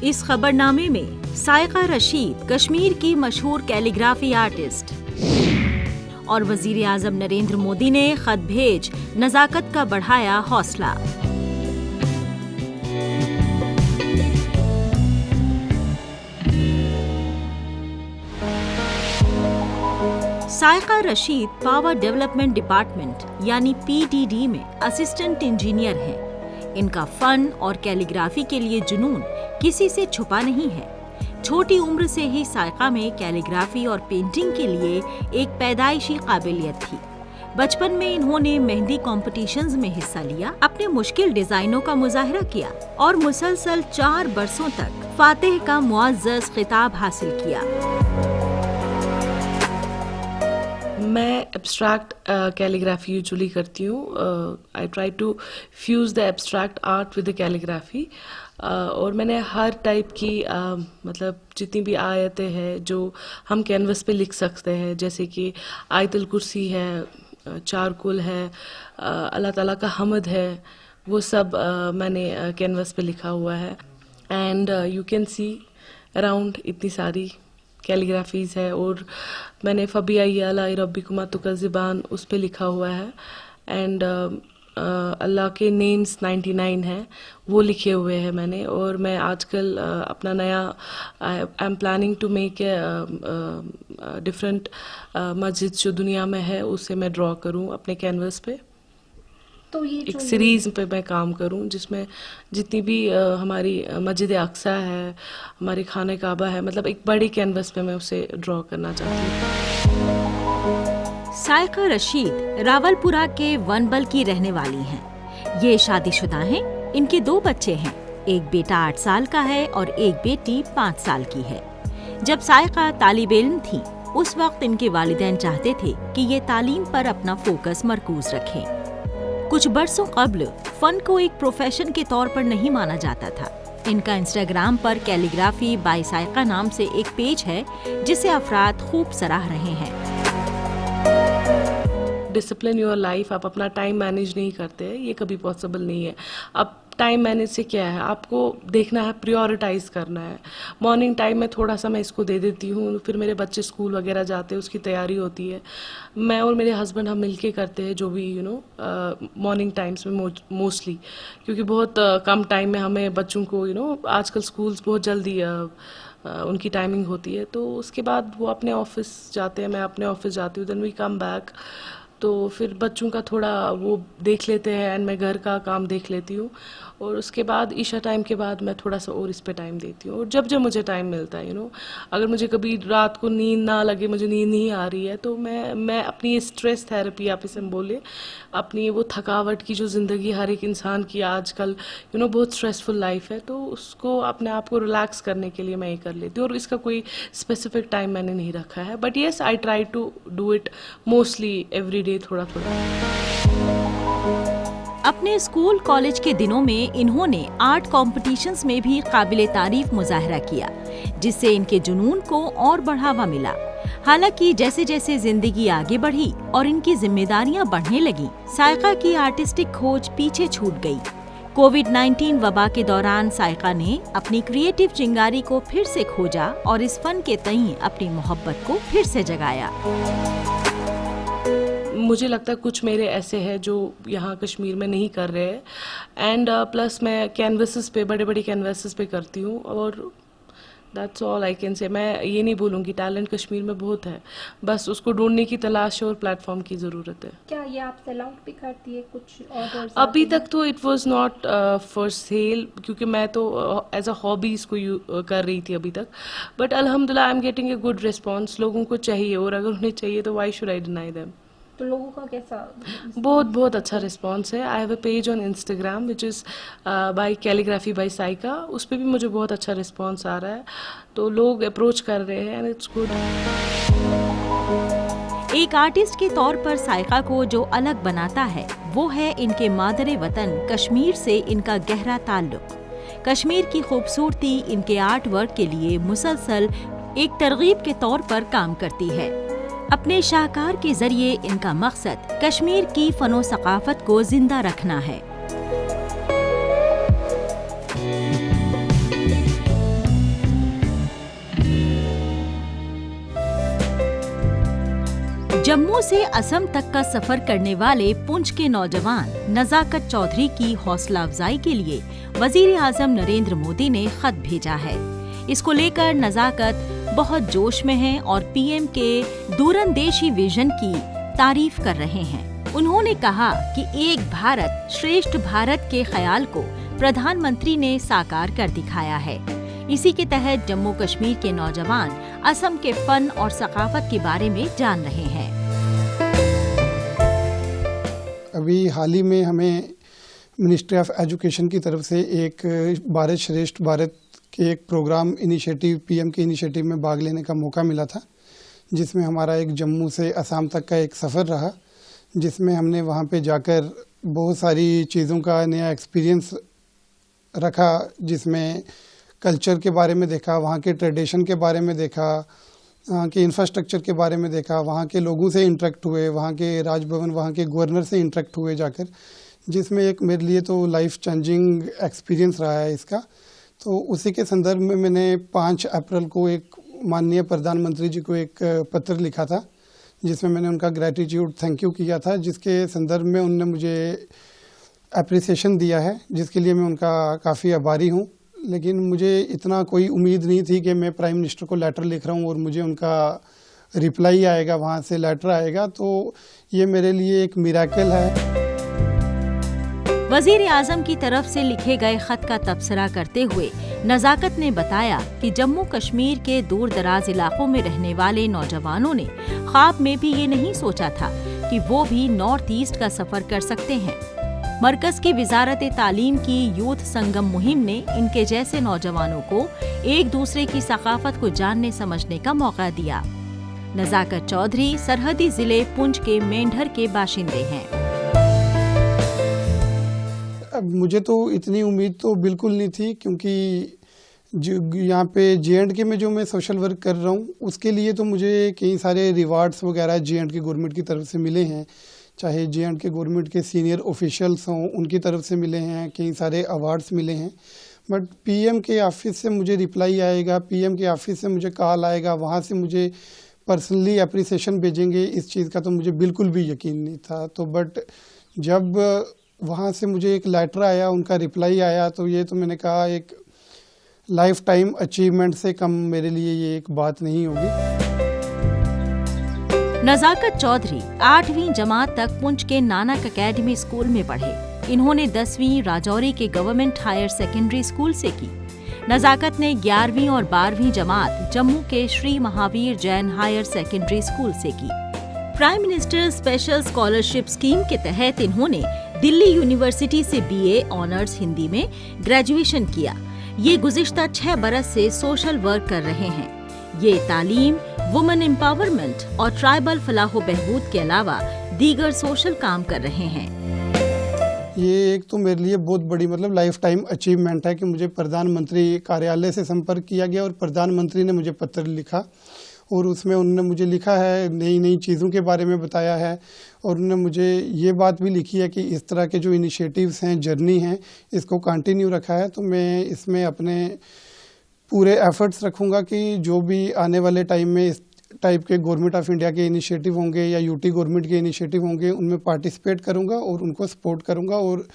इस खबरनामे में साइका रशीद कश्मीर की मशहूर कैलीग्राफी आर्टिस्ट और वजीर आजम नरेंद्र मोदी ने खत भेज नजाकत का बढ़ाया हौसला। Saika Rashid power development department यानी PDD में असिस्टेंट इंजीनियर हैं। इनका फन और कैलीग्राफी के लिए जुनून किसी से छुपा नहीं है। छोटी उम्र से ही साइका में कैलीग्राफी और पेंटिंग के लिए एक पैदाइशी काबिलियत थी। बचपन में इन्होंने मेहंदी कॉम्पिटिशन्स में हिस्सा लिया, अपने मुश्किल डिजाइनों का मुजाहरा किया और मुसलसल 4 बरसों तक फातिह का मुअज़्ज़ज़ खिताब हासिल किया। मैं एब्स्ट्रैक्ट कैलीग्राफी यूजुअली करती हूँ। I try to fuse the abstract art with the calligraphy. और मैंने हर टाइप की मतलब जितनी भी आयतें हैं जो हम कैनवस पे लिख सकते हैं, जैसे कि आयतुल कुर्सी है, चारकुल है, अल्लाह ताला का हमद है, वो सब मैंने कैनवस पे लिखा हुआ है। And you can see around इतनी सारी कैलीग्राफीज है। और मैंने फ़बिया ला रब्बिकुमा तुकज़्ज़िबान उस पे लिखा हुआ है। एंड अल्लाह के नेम्स 99 हैं, वो लिखे हुए हैं मैंने। और मैं आजकल अपना नया I am planning to make a different मस्जिद जो दुनिया में है उसे मैं ड्रॉ करूं अपने कैनवस पे। तो ये एक सीरीज पे मैं काम करूं जिसमें जितनी भी हमारी मस्जिद अक्सा है, हमारे खाने काबा है, मतलब एक बड़ी कैनवस पे मैं उसे ड्रॉ करना चाहती हूँ। साइका रशीद रावलपुरा के वनबल की रहने वाली हैं। ये शादीशुदा हैं। इनके 2 बच्चे हैं। एक बेटा 8 साल का है और एक बेटी 5 साल की है। जब साइका तालिब इल्म थी उस वक्त इनके वालिदैन चाहते थे कि ये तालीम पर अपना फोकस मरकूज रखें। कुछ बरसों कब्ल फन को एक प्रोफेशन के तौर पर नहीं माना जाता था। इनका इंस्टाग्राम पर कैलीग्राफी बाय साइका नाम से एक पेज है जिसे अफराद खूब सराह रहे हैं। डिसिप्लिन योर लाइफ, आप अपना टाइम मैनेज नहीं करते हैं, ये कभी पॉसिबल नहीं है। अब टाइम मैनेज से क्या है, आपको देखना है, प्रायोरिटाइज करना है। मॉर्निंग टाइम में थोड़ा सा मैं इसको दे देती हूँ, फिर मेरे बच्चे स्कूल वगैरह जाते हैं, उसकी तैयारी होती है। मैं और मेरे हस्बैंड हम मिलके करते हैं जो भी मॉर्निंग टाइम्स में मोस्टली, क्योंकि बहुत कम टाइम में हमें बच्चों को आजकल स्कूल्स बहुत जल्दी उनकी टाइमिंग होती है। तो उसके बाद वो अपने ऑफिस जाते हैं, मैं अपने ऑफिस जाती हूँ, देन वी कम बैक। तो फिर बच्चों का थोड़ा वो देख लेते हैं एंड मैं घर का काम देख लेती हूँ। और उसके बाद ईशा टाइम के बाद मैं थोड़ा सा और इस पे टाइम देती हूँ। और जब जब मुझे टाइम मिलता है अगर मुझे कभी रात को नींद ना लगे, मुझे नींद नहीं आ रही है, तो मैं अपनी स्ट्रेस थेरेपी आप इसे बोले, अपनी वो थकावट की जो ज़िंदगी हर एक इंसान की आजकल बहुत स्ट्रेसफुल लाइफ है, तो उसको अपने आप को रिलैक्स करने के लिए मैं ये कर लेती हूँ। और इसका कोई स्पेसिफिक टाइम मैंने नहीं रखा है, but yes I try to do it mostly every day, थोड़ा थोड़ा। अपने स्कूल कॉलेज के दिनों में इन्होंने आर्ट कॉम्पिटिशन्स में भी काबिले तारीफ मुजाहरा किया, जिससे इनके जुनून को और बढ़ावा मिला। हालांकि जैसे जैसे जिंदगी आगे बढ़ी और इनकी जिम्मेदारियां बढ़ने लगी, साइका की आर्टिस्टिक खोज पीछे छूट गई। कोविड-19 वबा के दौरान साइका ने अपनी क्रिएटिव चिंगारी को फिर से खोजा और इस फन के तईं अपनी मोहब्बत को फिर से जगाया। मुझे लगता है कुछ मेरे ऐसे हैं जो यहाँ कश्मीर में नहीं कर रहे हैं। एंड प्लस मैं कैनवसेस पे, बड़े बड़े कैनवसेस पे करती हूँ। और that's all I can say. मैं ये नहीं बोलूँगी, टैलेंट कश्मीर में बहुत है, बस उसको ढूंढने की तलाश है और प्लेटफॉर्म की ज़रूरत है। क्या ये आप सेल आउट भी करती है कुछ ऑर्डर्स? अभी तक तो it was not for sale, क्योंकि मैं तो एज अ हॉबी इसको कर रही थी अभी तक। बट अल्हम्दुलिल्लाह I am getting a good response. लोगों को चाहिए, और अगर उन्हें चाहिए तो why should I deny them. तो लोगों का कैसा? बहुत अच्छा रिस्पॉन्स है। I have a page on Instagram which is by calligraphy by Saika. उस पर भी मुझे बहुत अच्छा रिस्पॉन्स आ रहा है, तो लोग अप्रोच कर रहे हैं एंड इट्स गुड। एक आर्टिस्ट के तौर पर साइका को जो अलग बनाता है वो है इनके मादरे वतन कश्मीर से इनका गहरा ताल्लुक। कश्मीर की खूबसूरती इनके आर्ट वर्क के लिए मुसलसल एक तरगीब के तौर पर काम करती है। अपने शाहकार के जरिए इनका मकसद कश्मीर की फनो सकाफत को जिंदा रखना है। जम्मू से असम तक का सफर करने वाले पुंछ के नौजवान नजाकत चौधरी की हौसला अफजाई के लिए वजीर आजम नरेंद्र मोदी ने खत भेजा है। इसको लेकर नजाकत बहुत जोश में हैं और पीएम के दूरंदेशी विजन की तारीफ कर रहे हैं। उन्होंने कहा कि एक भारत श्रेष्ठ भारत के ख्याल को प्रधानमंत्री ने साकार कर दिखाया है। इसी के तहत जम्मू कश्मीर के नौजवान असम के फन और सकाफत के बारे में जान रहे हैं। अभी हाल ही में हमें मिनिस्ट्री ऑफ एजुकेशन की तरफ से एक भारत श्रेष्ठ भारत के एक प्रोग्राम इनिशिएटिव पीएम के इनिशिएटिव में भाग लेने का मौका मिला था, जिसमें हमारा एक जम्मू से असम तक का एक सफ़र रहा, जिसमें हमने वहाँ पे जाकर बहुत सारी चीज़ों का नया एक्सपीरियंस रखा, जिसमें कल्चर के बारे में देखा, वहाँ के ट्रेडिशन के बारे में देखा, वहाँ के इंफ्रास्ट्रक्चर के बारे में देखा, वहाँ के लोगों से इंटरेक्ट हुए, वहाँ के राजभवन, वहाँ के गवर्नर से इंटरेक्ट हुए जाकर, जिसमें एक मेरे लिए तो लाइफ चेंजिंग एक्सपीरियंस रहा है इसका। तो उसी के संदर्भ में मैंने 5 अप्रैल को एक माननीय प्रधानमंत्री जी को एक पत्र लिखा था, जिसमें मैंने उनका ग्रैटिट्यूड थैंक यू किया था, जिसके संदर्भ में उन्होंने मुझे अप्रिसिएशन दिया है, जिसके लिए मैं उनका काफ़ी आभारी हूँ। लेकिन मुझे इतना कोई उम्मीद नहीं थी कि मैं प्राइम मिनिस्टर को लेटर लिख रहा हूँ और मुझे उनका रिप्लाई आएगा, वहाँ से लेटर आएगा, तो ये मेरे लिए एक मिरेकल है। वजीर आजम की तरफ से लिखे गए खत का तबसरा करते हुए नजाकत ने बताया कि जम्मू कश्मीर के दूर दराज इलाकों में रहने वाले नौजवानों ने ख्वाब में भी ये नहीं सोचा था कि वो भी नॉर्थ ईस्ट का सफर कर सकते हैं। मरकज की विजारत तालीम की यूथ संगम मुहिम ने इनके जैसे नौजवानों को एक दूसरे की सकाफत को जानने समझने का मौका दिया। नजाकत चौधरी सरहदी जिले पुंछ के मेंढर के बाशिंदे हैं। अब मुझे तो इतनी उम्मीद तो बिल्कुल नहीं थी, क्योंकि जो यहाँ पे जे.एंड.के में जो मैं सोशल वर्क कर रहा हूँ, उसके लिए तो मुझे कई सारे रिवार्ड्स वगैरह जे.एंड.के गवर्नमेंट की तरफ से मिले हैं, चाहे जे.एंड.के गवर्नमेंट के सीनियर ऑफिशियल्स हों उनकी तरफ से मिले हैं, कई सारे अवार्ड्स मिले हैं। बट पीएम के ऑफिस से मुझे रिप्लाई आएगा, पीएम के ऑफिस से मुझे कॉल आएगा, वहाँ से मुझे पर्सनली अप्रिसिएशन भेजेंगे, इस चीज़ का तो मुझे बिल्कुल भी यकीन नहीं था। तो बट जब वहाँ से मुझे एक लेटर आया, उनका रिप्लाई आया, तो ये तो मैंने कहा एक लाइफ टाइम अचीवमेंट से कम मेरे लिए ये एक बात नहीं होगी। नजाकत चौधरी 8वीं जमात तक पुंछ के नानक एकेडमी स्कूल में पढ़े। इन्होंने 10वीं राजौरी के गवर्नमेंट हायर सेकेंडरी स्कूल से की। नजाकत ने 11वीं और 12वीं जमात जम्मू के Shri Mahavir Jain higher secondary school से की। Prime minister special scholarship scheme के तहत इन्होंने दिल्ली यूनिवर्सिटी से बीए ऑनर्स हिंदी में ग्रेजुएशन किया। ये गुज़िश्ता 6 बरस से सोशल वर्क कर रहे हैं। ये तालीम, वुमेन एम्पावरमेंट और ट्राइबल फलाहो बहबूद के अलावा दीगर सोशल काम कर रहे हैं। ये एक तो मेरे लिए बहुत बड़ी लाइफ टाइम अचीवमेंट है कि मुझे प्रधानमंत्री कार्यालय से संपर्क किया गया और प्रधानमंत्री ने मुझे पत्र लिखा, और उसमें उन्होंने मुझे लिखा है, नई नई चीज़ों के बारे में बताया है, और उन्होंने मुझे ये बात भी लिखी है कि इस तरह के जो इनिशिएटिव्स हैं, जर्नी हैं, इसको कंटिन्यू रखा है। तो मैं इसमें अपने पूरे एफर्ट्स रखूँगा कि जो भी आने वाले टाइम में इस टाइप के गवर्नमेंट ऑफ इंडिया के इनिशिएटिव होंगे या यूटी गवर्नमेंट के इनिशिएटिव होंगे, उनमें पार्टिसिपेट करूँगा और उनको सपोर्ट करूँगा, और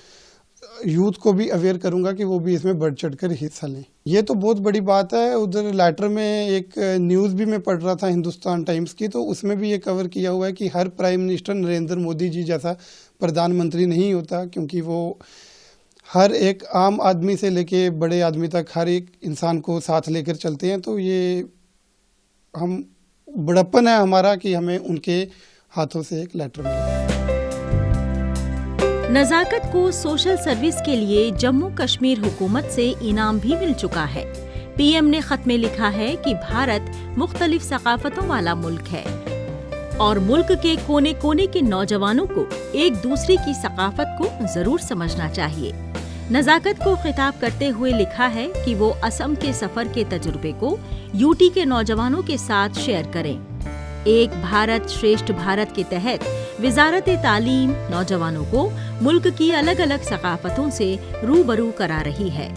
यूथ को भी अवेयर करूँगा कि वो भी इसमें बढ़ चढ़ कर हिस्सा लें। ये तो बहुत बड़ी बात है। उधर लेटर में एक न्यूज़ भी मैं पढ़ रहा था हिंदुस्तान टाइम्स की, तो उसमें भी ये कवर किया हुआ है कि हर प्राइम मिनिस्टर नरेंद्र मोदी जी जैसा प्रधानमंत्री नहीं होता, क्योंकि वो हर एक आम आदमी से लेके बड़े आदमी तक हर एक इंसान को साथ लेकर चलते हैं। तो ये हम बड़प्पन है हमारा कि हमें उनके हाथों से एक लेटर मिला। नजाकत को सोशल सर्विस के लिए जम्मू कश्मीर हुकूमत से इनाम भी मिल चुका है। पीएम ने खत में लिखा है कि भारत मुख्तलिफ सकाफतों वाला मुल्क है और मुल्क के कोने कोने के नौजवानों को एक दूसरे की सकाफत को जरूर समझना चाहिए। नजाकत को खिताब करते हुए लिखा है कि वो असम के सफर के तजुर्बे को यूटी के नौजवानों के साथ शेयर करें। एक भारत श्रेष्ठ भारत के तहत विजारत तालीम नौजवानों को मुल्क की अलग अलग सकाफतों से रूबरू करा रही है।